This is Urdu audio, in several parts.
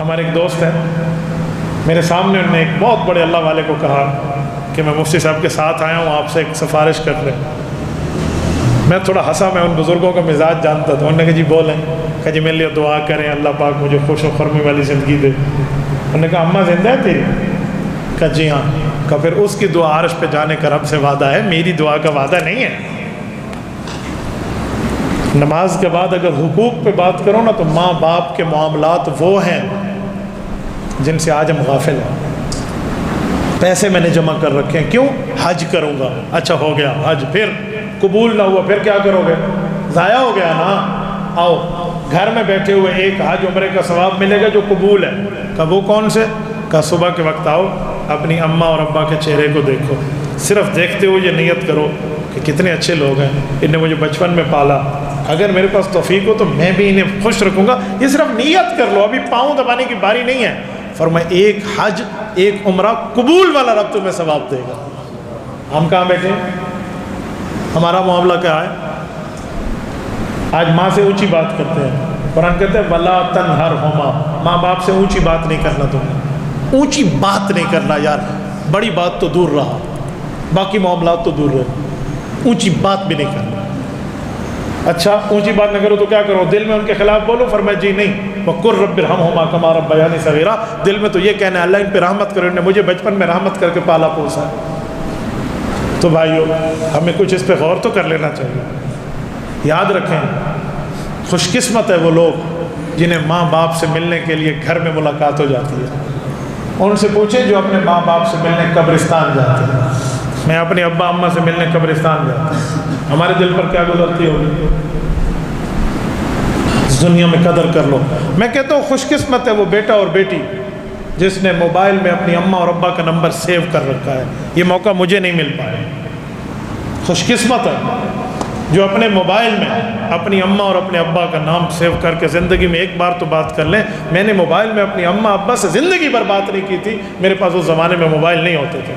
ہمارے ایک دوست ہیں، میرے سامنے انہوں نے ایک بہت بڑے اللہ والے کو کہا کہ میں مفتی صاحب کے ساتھ آیا ہوں، آپ سے ایک سفارش کر لیں۔ میں تھوڑا ہنسا، میں ان بزرگوں کا مزاج جانتا تھا۔ انہوں نے کہا جی بولیں۔ کہا جی میرے لیے دعا کریں، اللہ پاک مجھے خوش و خرمی والی زندگی دے۔ انہوں نے کہا اماں زندہ ہے تیری؟ کہا جی ہاں۔ کہا پھر اس کی دعا عرش پہ جانے کا رب سے وعدہ ہے، میری دعا کا وعدہ نہیں ہے۔ نماز کے بعد اگر حقوق پہ بات کرو نا، تو ماں باپ کے معاملات وہ ہیں جن سے آج ہم غافل ہیں۔ پیسے میں نے جمع کر رکھے ہیں، کیوں؟ حج کروں گا۔ اچھا ہو گیا حج، پھر قبول نہ ہوا، پھر کیا کرو گے؟ ضائع ہو گیا نا۔ آؤ گھر میں بیٹھے ہوئے ایک حج عمرے کا ثواب ملے گا جو قبول ہے۔ کب وہ کون سے؟ کہ صبح کے وقت آؤ، اپنی اماں اور ابا کے چہرے کو دیکھو، صرف دیکھتے ہوئے یہ نیت کرو کہ کتنے اچھے لوگ ہیں، انہیں مجھے بچپن میں پالا، اگر میرے پاس توفیق ہو تو میں بھی انہیں خوش رکھوں گا۔ یہ صرف نیت کر لو، ابھی پاؤں دبانے کی باری نہیں ہے۔ فرمایا ایک حج ایک عمرہ قبول والا رب تمہیں ثواب دے گا۔ ہم کہاں بیٹھے ہیں؟ ہمارا معاملہ کیا ہے؟ آج ماں سے اونچی بات کرتے ہیں، قرآن کہتے ہیں وَلَا تَنْهَرْهُمَا، ماں باپ سے اونچی بات نہیں کرنا، تم اونچی بات نہیں کرنا یار، بڑی بات تو دور رہا، باقی معاملات تو دور رہے، اونچی بات بھی نہیں کرنا۔ اچھا اونچی بات نہ کرو تو کیا کرو؟ دل میں ان کے خلاف بولو؟ فرمایا جی نہیں، وَقُلْ رَبِّ ارْحَمْهُمَا كَمَا رَبَّيَانِي صَغِيرًا، دل میں تو یہ کہنا ہے اللہ ان پہ رحمت کرو، انہیں مجھے بچپن میں رحمت کر کے پالا پوسا ہے۔ تو بھائیو ہمیں کچھ اس پہ غور تو کر لینا چاہیے۔ یاد رکھیں خوش قسمت ہے وہ لوگ جنہیں ماں باپ سے ملنے کے لیے گھر میں ملاقات ہو جاتی ہے۔ ان سے پوچھیں جو اپنے ماں باپ سے ملنے قبرستان جاتے ہیں۔ میں اپنے ابا اماں سے ملنے قبرستان جاتا ہوں، ہمارے دل پر کیا گزرتی ہوگی؟ اس دنیا میں قدر کر لو۔ میں کہتا ہوں خوش قسمت ہے وہ بیٹا اور بیٹی جس نے موبائل میں اپنی اماں اور ابا کا نمبر سیو کر رکھا ہے، یہ موقع مجھے نہیں مل پایا۔ خوش قسمت ہے جو اپنے موبائل میں اپنی اماں اور اپنے ابا کا نام سیو کر کے زندگی میں ایک بار تو بات کر لیں، میں نے موبائل میں اپنی اماں ابا سے زندگی بھر بات نہیں کی تھی، میرے پاس اس زمانے میں موبائل نہیں ہوتے تھے۔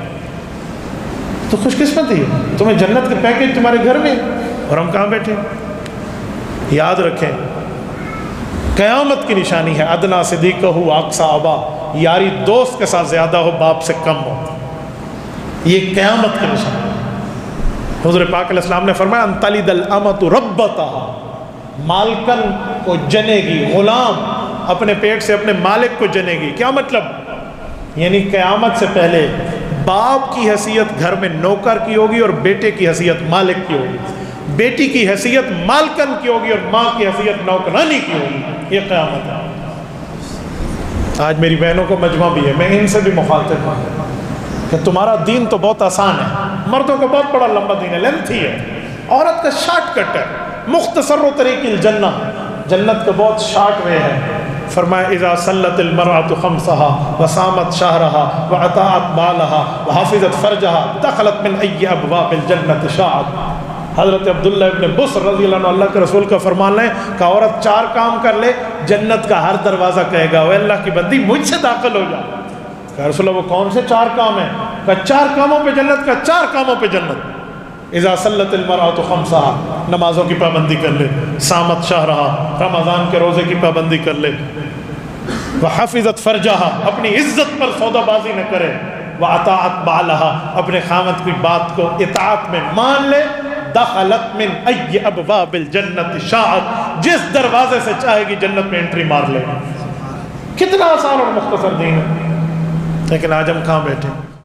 تو خوش قسمت ہی ہے، تمہیں جنت کے پیکج تمہارے گھر میں، اور ہم کہاں بیٹھے؟ یاد رکھیں قیامت کی نشانی ہے ادنا صدیقہ اقصی ابا، یاری دوست کے ساتھ زیادہ ہو باپ سے کم ہو، یہ قیامت کی نشانی ہے۔ حضور پاک علیہ السلام نے فرمایا ان تلد الامۃ ربتها، مالکن کو جنے گی، غلام اپنے پیٹ سے اپنے مالک کو جنے گی۔ کیا مطلب؟ یعنی قیامت سے پہلے باپ کی حیثیت گھر میں نوکر کی ہوگی اور بیٹے کی حیثیت مالک کی ہوگی، بیٹی کی حیثیت مالکن کی ہوگی اور ماں کی حیثیت نوکرانی کی ہوگی۔ یہ قیامت ہے۔ آج میری بہنوں کو مجمع بھی ہے، میں ان سے بھی مخاطب ہوں کہ تمہارا دین تو بہت آسان ہے، مردوں کا بہت بڑا لمبا دین ہے، لینتھی ہے، عورت کا شارٹ کٹ ہے، مختصر و طریق الجنہ، جنت کا بہت شارٹ وے ہے۔ فرمایا اذا صلت المرأة خمسها وصامت شهرها واطاعت بالها وحفظت فرجها دخلت من اي ابواب الجنة شاءت۔ حضرت عبداللہ ابن بصر رضی اللہ عنہ اللہ کے رسول کا فرمان ہے کہ عورت 4 کام کر لے جنت کا ہر دروازہ کہے گا اے اللہ کی بندی مجھ سے داخل ہو جا۔ کہ رسول اللہ وہ کون سے 4 کام ہیں؟ کہ 4 کاموں پہ جنت، کا 4 کاموں پہ جنت۔ اذا صلت المرأة خمسها، نمازوں کی پابندی کر لے، صامت شہرها، رمضان کے روزے کی پابندی کر لے، وحفظت فرجها، اپنی عزت پر سودا بازی نہ کرے، واطاعت بالها، اپنے خامد کی بات کو اطاعت میں مان لے، دخلت من ای ابواب الجنت شاءت، جس دروازے سے چاہے گی جنت میں انٹری مار لے۔ کتنا آسان اور مختصر دین ہے، لیکن آج ہم کہاں بیٹھے؟